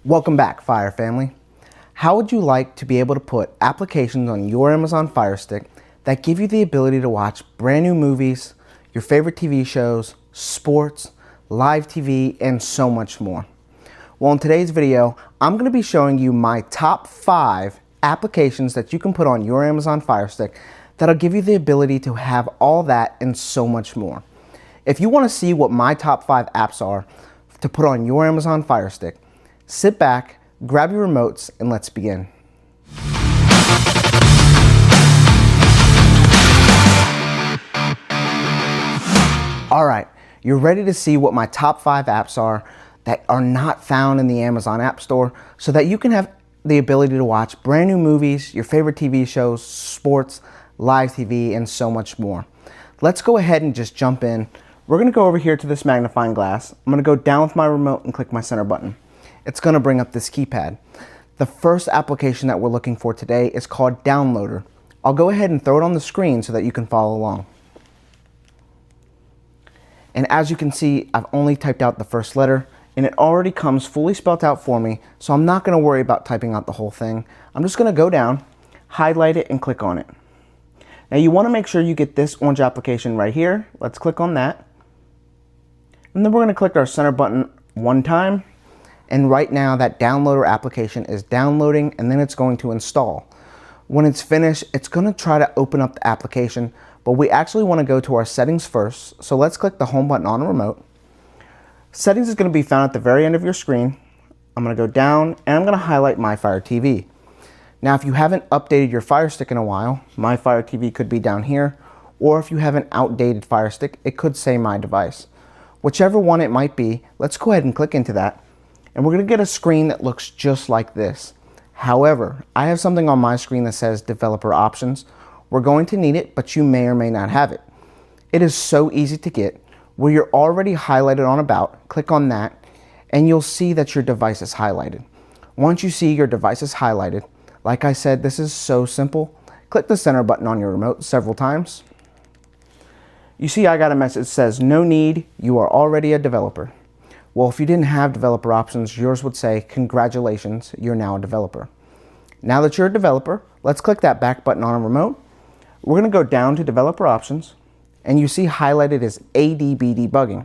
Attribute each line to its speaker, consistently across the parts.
Speaker 1: Welcome back, Fire family. How would you like to be able to put applications on your Amazon Fire Stick that give you the ability to watch brand new movies, your favorite TV shows, sports, live TV, and so much more? Well, in today's video, I'm going to be showing you my top 5 applications that you can put on your Amazon Fire Stick that'll give you the ability to have all that and so much more. If you want to see what my top 5 apps are to put on your Amazon Fire Stick, sit back, grab your remotes, and let's begin. All right, you're ready to see what my top 5 apps are that are not found in the Amazon App Store so that you can have the ability to watch brand new movies, your favorite TV shows, sports, live TV, and so much more. Let's go ahead and just jump in. We're going to go over here to this magnifying glass. I'm going to go down with my remote and click my center button. It's going to bring up this keypad. The first application that we're looking for today is called Downloader. I'll go ahead and throw it on the screen so that you can follow along. And as you can see, I've only typed out the first letter and it already comes fully spelled out for me, so I'm not going to worry about typing out the whole thing. I'm just going to go down, highlight it, and click on it. Now you want to make sure you get this orange application right here. Let's click on that. And then we're going to click our center button one time. And right now that Downloader application is downloading and then it's going to install. When it's finished, it's going to try to open up the application, but we actually want to go to our settings first. So let's click the home button on the remote. Settings is going to be found at the very end of your screen. I'm going to go down and I'm going to highlight My Fire TV. Now, if you haven't updated your Fire Stick in a while, My Fire TV could be down here, or if you have an outdated Fire Stick, it could say My Device. Whichever one it might be, let's go ahead and click into that. And we're going to get a screen that looks just like this. However, I have something on my screen that says Developer Options. We're going to need it, but you may or may not have it. It is so easy to get. Where you're already highlighted on About, click on that, and you'll see that your device is highlighted. Once you see your device is highlighted, like I said, this is so simple. Click the center button on your remote several times. You see I got a message that says, no need, you are already a developer. Well, if you didn't have developer options, yours would say, congratulations, you're now a developer. Now that you're a developer, let's click that back button on a remote. We're going to go down to developer options, and you see highlighted as ADB debugging.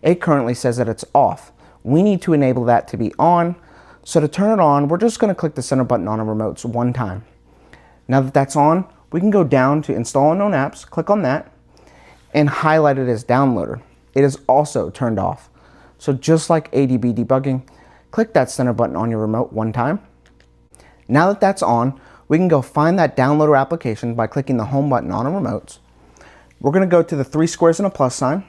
Speaker 1: It currently says that it's off. We need to enable that to be on. So to turn it on, we're just going to click the center button on our remotes one time. Now that that's on, we can go down to install unknown apps, click on that, and highlight it as Downloader. It is also turned off. So just like ADB debugging, click that center button on your remote one time. Now that that's on, we can go find that Downloader application by clicking the home button on our remotes. We're going to go to the 3 squares and a plus sign.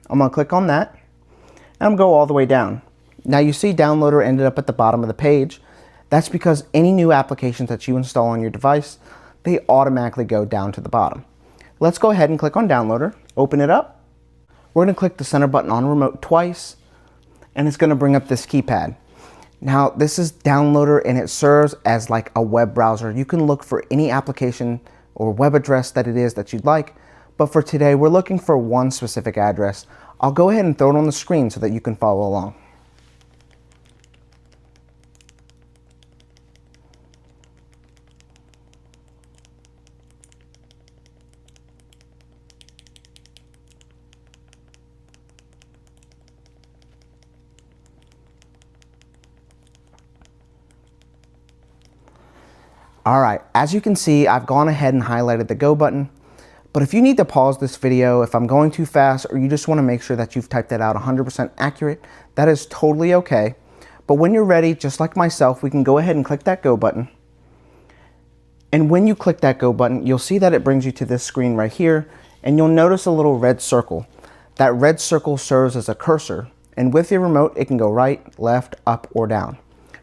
Speaker 1: I'm going to click on that, and I'm going to go all the way down. Now you see Downloader ended up at the bottom of the page. That's because any new applications that you install on your device, they automatically go down to the bottom. Let's go ahead and click on Downloader, open it up. We're going to click the center button on remote twice, and it's going to bring up this keypad. Now this is Downloader and it serves as like a web browser. You can look for any application or web address that it is that you'd like, but for today we're looking for one specific address. I'll go ahead and throw it on the screen so that you can follow along. All right, as you can see, I've gone ahead and highlighted the go button, but if you need to pause this video, if I'm going too fast, or you just want to make sure that you've typed it out 100% accurate, that is totally okay. But when you're ready, just like myself, we can go ahead and click that go button. And when you click that go button, you'll see that it brings you to this screen right here, and you'll notice a little red circle. That red circle serves as a cursor, and with your remote, it can go right, left, up, or down.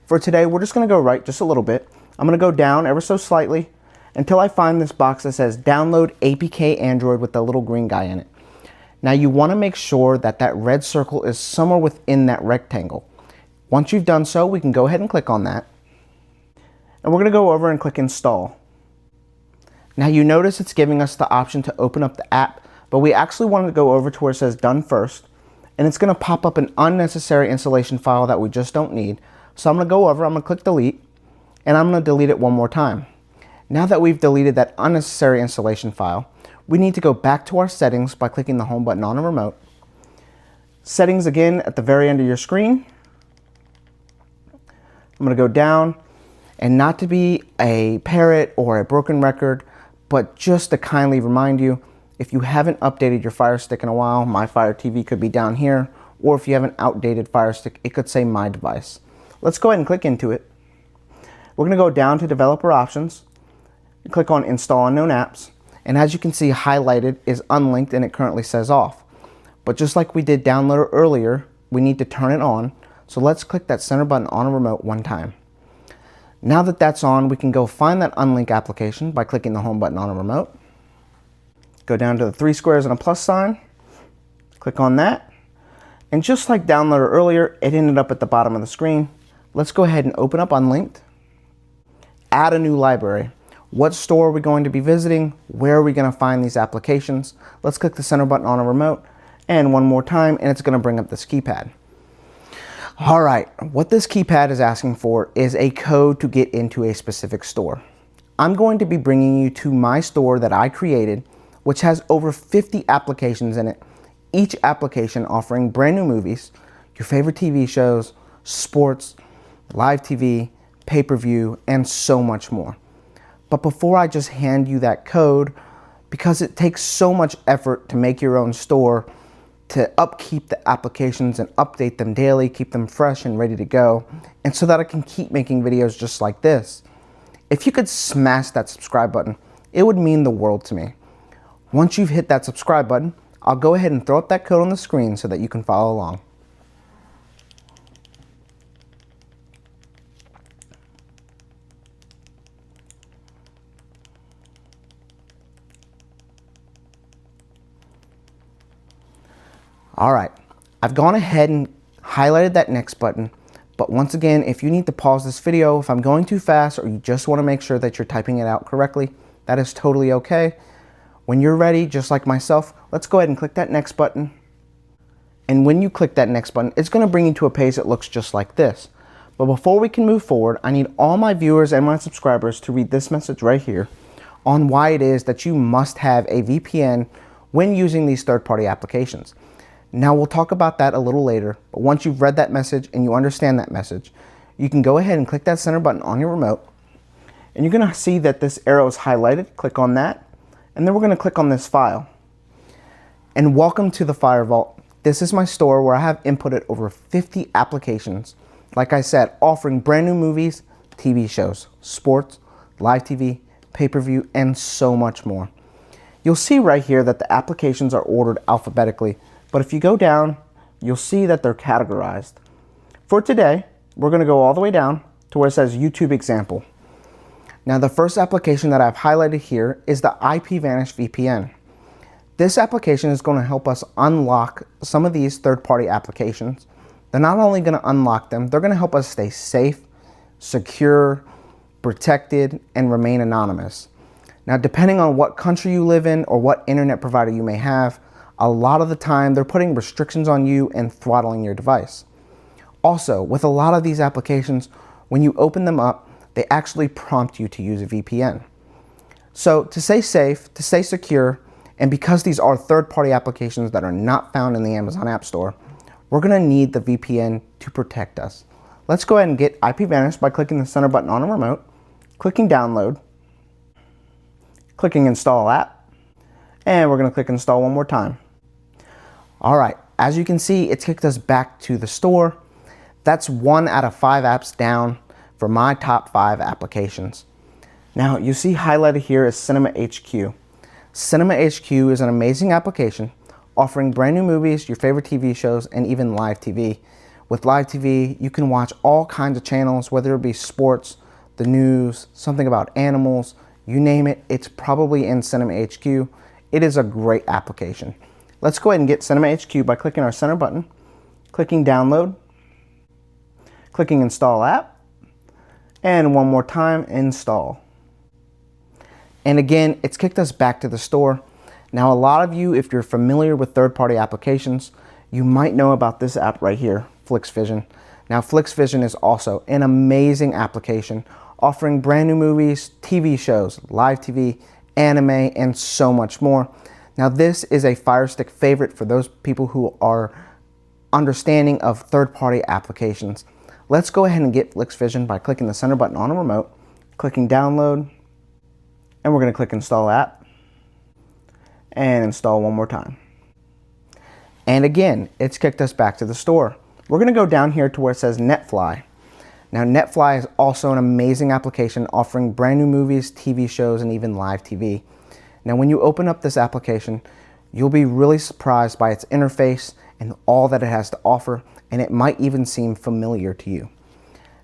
Speaker 1: For today, we're just going to go right just a little bit. I'm going to go down ever so slightly until I find this box that says Download APK Android with the little green guy in it. Now you want to make sure that that red circle is somewhere within that rectangle. Once you've done so, we can go ahead and click on that. And we're going to go over and click Install. Now you notice it's giving us the option to open up the app, but we actually want to go over to where it says Done First. And it's going to pop up an unnecessary installation file that we just don't need. So I'm going to go over, I'm going to click delete, and I'm going to delete it one more time. Now that we've deleted that unnecessary installation file, we need to go back to our settings by clicking the home button on the remote. Settings again at the very end of your screen. I'm going to go down, and not to be a parrot or a broken record, but just to kindly remind you, if you haven't updated your Fire Stick in a while, My Fire TV could be down here, or if you have an outdated Fire Stick, it could say My Device. Let's go ahead and click into it. We're going to go down to Developer Options, and click on Install Unknown Apps, and as you can see, highlighted is Unlinked and it currently says off. But just like we did Downloader earlier, we need to turn it on, so let's click that center button on a remote one time. Now that that's on, we can go find that Unlinked application by clicking the home button on a remote. Go down to the 3 squares and a plus sign, click on that, and just like Downloader earlier, it ended up at the bottom of the screen. Let's go ahead and open up Unlinked, add a new library. What store are we going to be visiting? Where are we going to find these applications? Let's click the center button on a remote, and one more time, and it's going to bring up this keypad. All right, what this keypad is asking for is a code to get into a specific store. I'm going to be bringing you to my store that I created, which has over 50 applications in it, each application offering brand new movies, your favorite TV shows, sports, live TV, pay-per-view, and so much more. But before I just hand you that code, because it takes so much effort to make your own store, to upkeep the applications and update them daily, keep them fresh and ready to go, and so that I can keep making videos just like this, if you could smash that subscribe button, it would mean the world to me. Once you've hit that subscribe button, I'll go ahead and throw up that code on the screen so that you can follow along. All right, I've gone ahead and highlighted that next button, but once again, if you need to pause this video, if I'm going too fast or you just want to make sure that you're typing it out correctly, that is totally okay. When you're ready, just like myself, let's go ahead and click that next button. And when you click that next button, it's going to bring you to a page that looks just like this. But before we can move forward, I need all my viewers and my subscribers to read this message right here on why it is that you must have a VPN when using these third-party applications. Now we'll talk about that a little later, but once you've read that message and you understand that message, you can go ahead and click that center button on your remote, and you're going to see that this arrow is highlighted. Click on that, and then we're going to click on this file. And welcome to the Fire Vault. This is my store where I have inputted over 50 applications, like I said, offering brand new movies, TV shows, sports, live TV, pay-per-view, and so much more. You'll see right here that the applications are ordered alphabetically, but if you go down, you'll see that they're categorized. For today, we're going to go all the way down to where it says YouTube example. Now the first application that I've highlighted here is the IPVanish VPN. This application is going to help us unlock some of these third-party applications. They're not only going to unlock them, they're going to help us stay safe, secure, protected, and remain anonymous. Now depending on what country you live in or what internet provider you may have, a lot of the time they're putting restrictions on you and throttling your device. Also, with a lot of these applications, when you open them up, they actually prompt you to use a VPN. So to stay safe, to stay secure, and because these are third-party applications that are not found in the Amazon App Store, we're going to need the VPN to protect us. Let's go ahead and get IPVanish by clicking the center button on a remote, clicking download, clicking install app, and we're going to click install one more time. All right, as you can see, it's kicked us back to the store. That's 1 out of 5 apps down for my top 5 applications. Now you see highlighted here is Cinema HQ. Cinema HQ is an amazing application offering brand new movies, your favorite TV shows, and even live TV. With live TV, you can watch all kinds of channels, whether it be sports, the news, something about animals, you name it, it's probably in Cinema HQ. It is a great application. Let's go ahead and get Cinema HQ by clicking our center button, clicking download, clicking install app, and one more time, install. And again, it's kicked us back to the store. Now a lot of you, if you're familiar with third-party applications, you might know about this app right here, FlixVision. Now, FlixVision is also an amazing application offering brand new movies, TV shows, live TV, anime, and so much more. Now, this is a Firestick favorite for those people who are understanding of third-party applications. Let's go ahead and get FlixVision by clicking the center button on a remote, clicking download, and we're going to click install app and install one more time. And again, it's kicked us back to the store. We're going to go down here to where it says Netfly. Now, Netfly is also an amazing application offering brand new movies, TV shows, and even live TV. Now, when you open up this application, you'll be really surprised by its interface and all that it has to offer, and it might even seem familiar to you.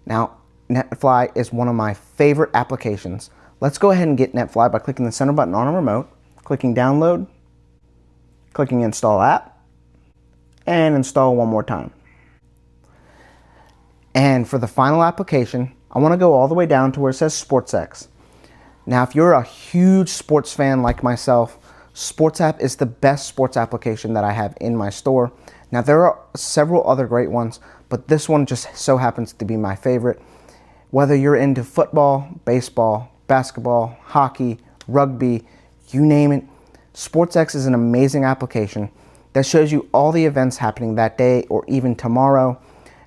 Speaker 1: Now, Netfly is one of my favorite applications. Let's go ahead and get Netfly by clicking the center button on a remote, clicking download, clicking install app, and install one more time. And for the final application, I want to go all the way down to where it says SportsX. Now, if you're a huge sports fan like myself, SportsApp is the best sports application that I have in my store. Now, there are several other great ones, but this one just so happens to be my favorite. Whether you're into football, baseball, basketball, hockey, rugby, you name it, SportsX is an amazing application that shows you all the events happening that day or even tomorrow.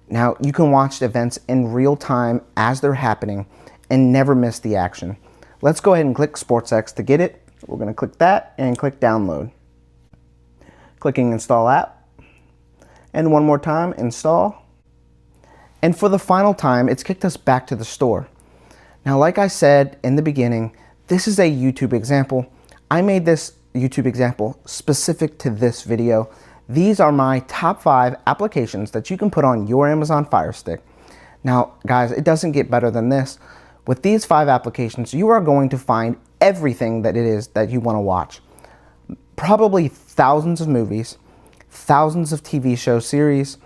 Speaker 1: Now, you can watch events in real time as they're happening and never miss the action. Let's go ahead and click SportsX to get it. We're going to click that and click download. Clicking install app. And one more time, install. And for the final time, it's kicked us back to the store. Now, like I said in the beginning, this is a YouTube example. I made this YouTube example specific to this video. These are my top 5 applications that you can put on your Amazon Fire Stick. Now, guys, it doesn't get better than this. With these 5 applications, you are going to find everything that it is that you want to watch. Probably thousands of movies, thousands of TV show series,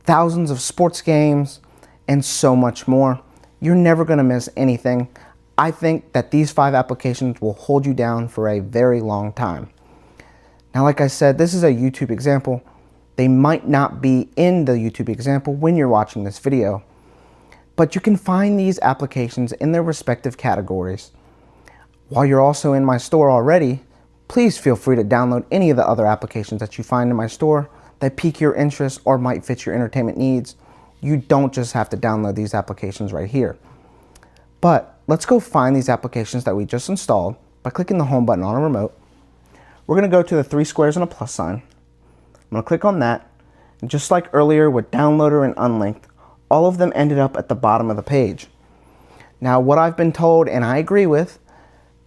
Speaker 1: thousands of sports games, and so much more. You're never going to miss anything. I think that these 5 applications will hold you down for a very long time. Now, like I said, this is a YouTube example. They might not be in the YouTube example when you're watching this video, but you can find these applications in their respective categories. While you're also in my store already, please feel free to download any of the other applications that you find in my store that pique your interest or might fit your entertainment needs. You don't just have to download these applications right here. But let's go find these applications that we just installed by clicking the home button on a remote. We're going to go to the 3 squares and a plus sign. I'm going to click on that. And just like earlier with Downloader and Unlinked, all of them ended up at the bottom of the page. Now, what I've been told, and I agree with,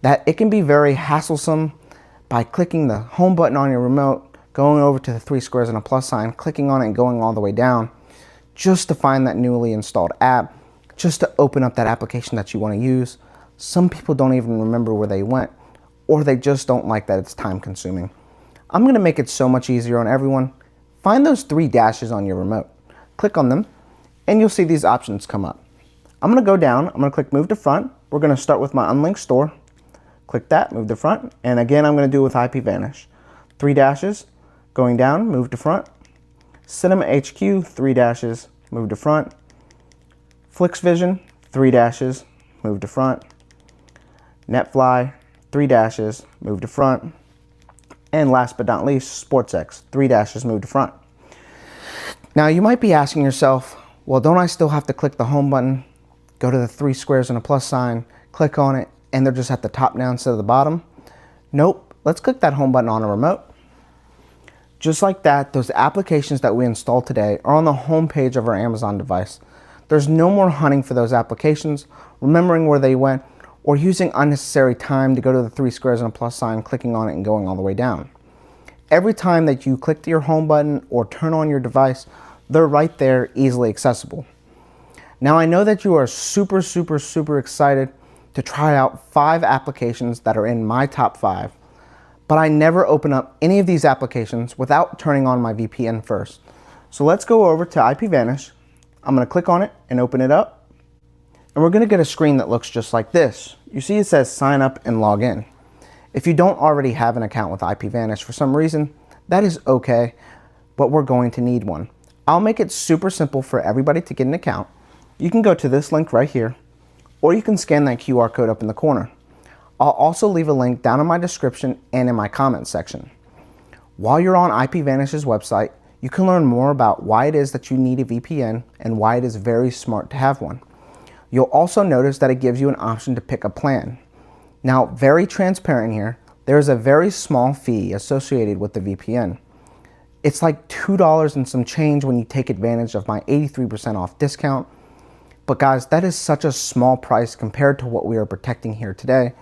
Speaker 1: that it can be very hassle-some by clicking the home button on your remote, going over to the 3 squares and a plus sign, clicking on it and going all the way down, just to find that newly installed app, just to open up that application that you want to use. Some people don't even remember where they went, or they just don't like that it's time consuming. I'm going to make it so much easier on everyone. Find those 3 dashes on your remote, click on them, and you'll see these options come up. I'm going to go down, I'm going to click move to front. We're going to start with my Unlinked store. Click that, move to front, and again I'm going to do it with IPVanish. 3 dashes, going down, move to front. Cinema HQ, 3 dashes, move to front. FlixVision, 3 dashes, move to front. Netfly, 3 dashes, move to front. And last but not least, SportsX, 3 dashes, move to front. Now you might be asking yourself, well, don't I still have to click the home button, go to the 3 squares and a plus sign, click on it, and they're just at the top now instead of the bottom? Nope, let's click that home button on a remote. Just like that, those applications that we installed today are on the home page of our Amazon device. There's no more hunting for those applications, remembering where they went, or using unnecessary time to go to the 3 squares and a plus sign, clicking on it and going all the way down. Every time that you click your home button or turn on your device, they're right there, easily accessible. Now, I know that you are super excited to try out 5 applications that are in my top 5, but I never open up any of these applications without turning on my VPN first. So let's go over to IPVanish. I'm going to click on it and open it up, and we're going to get a screen that looks just like this. You see it says sign up and log in. If you don't already have an account with IPVanish for some reason, that is okay, but we're going to need one. I'll make it super simple for everybody to get an account. You can go to this link right here, or you can scan that QR code up in the corner. I'll also leave a link down in my description and in my comments section. While you're on IPVanish's website, you can learn more about why it is that you need a VPN and why it is very smart to have one. You'll also notice that it gives you an option to pick a plan. Now, very transparent here, there is a very small fee associated with the VPN. It's like $2 and some change when you take advantage of my 83% off discount. But guys, that is such a small price compared to what we are protecting here today.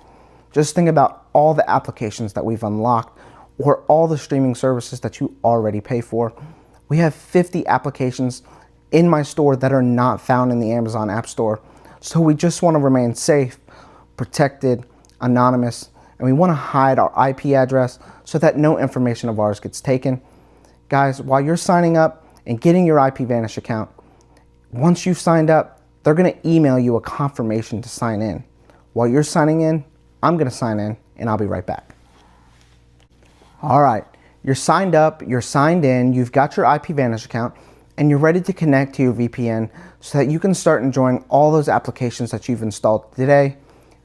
Speaker 1: Just think about all the applications that we've unlocked or all the streaming services that you already pay for. We have 50 applications in my store that are not found in the Amazon App Store. So we just want to remain safe, protected, anonymous, and we want to hide our IP address so that no information of ours gets taken. Guys, while you're signing up and getting your IPVanish account, once you've signed up, they're going to email you a confirmation to sign in. While you're signing in, I'm going to sign in and I'll be right back. All right, you're signed up, you're signed in, you've got your IPVanish account, and you're ready to connect to your VPN so that you can start enjoying all those applications that you've installed today.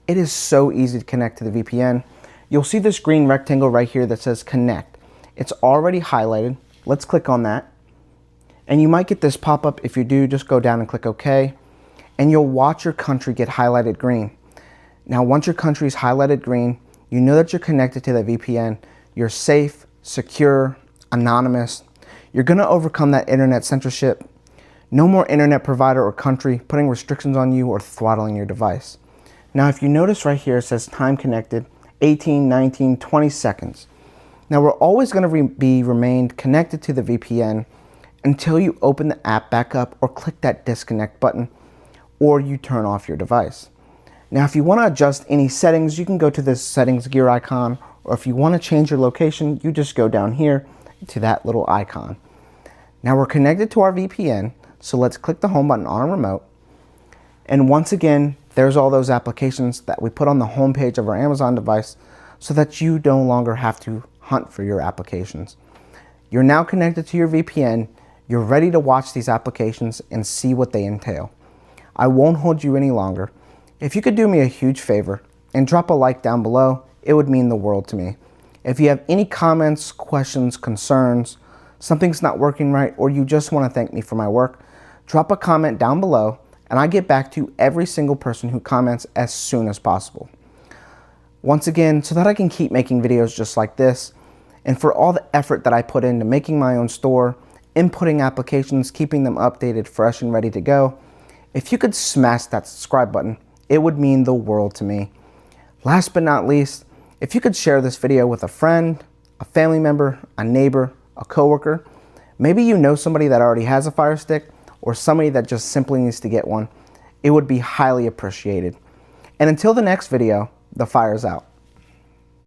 Speaker 1: It is so easy to connect to the VPN. You'll see this green rectangle right here that says connect. It's already highlighted. Let's click on that. And you might get this pop-up. If you do, just go down and click OK. And you'll watch your country get highlighted green. Now, once your country is highlighted green, you know that you're connected to the VPN. You're safe, secure, anonymous. You're going to overcome that internet censorship. No more internet provider or country putting restrictions on you or throttling your device. Now, if you notice right here, it says time connected, 18, 19, 20 seconds. Now, we're always going to remain connected to the VPN until you open the app back up or click that disconnect button, or you turn off your device. Now, if you want to adjust any settings, you can go to this settings gear icon, or if you want to change your location, you just go down here to that little icon. Now we're connected to our VPN, so let's click the home button on our remote. And once again, there's all those applications that we put on the home page of our Amazon device so that you no longer have to hunt for your applications. You're now connected to your VPN. You're ready to watch these applications and see what they entail. I won't hold you any longer. If you could do me a huge favor and drop a like down below, it would mean the world to me. If you have any comments, questions, concerns, something's not working right, or you just want to thank me for my work, drop a comment down below and I get back to every single person who comments as soon as possible. Once again, so that I can keep making videos just like this, and for all the effort that I put into making my own store, inputting applications, keeping them updated, fresh and ready to go, if you could smash that subscribe button, it would mean the world to me. Last but not least, if you could share this video with a friend, a family member, a neighbor, a coworker, maybe you know somebody that already has a Fire Stick or somebody that just simply needs to get one, it would be highly appreciated. And until the next video, the fire's out.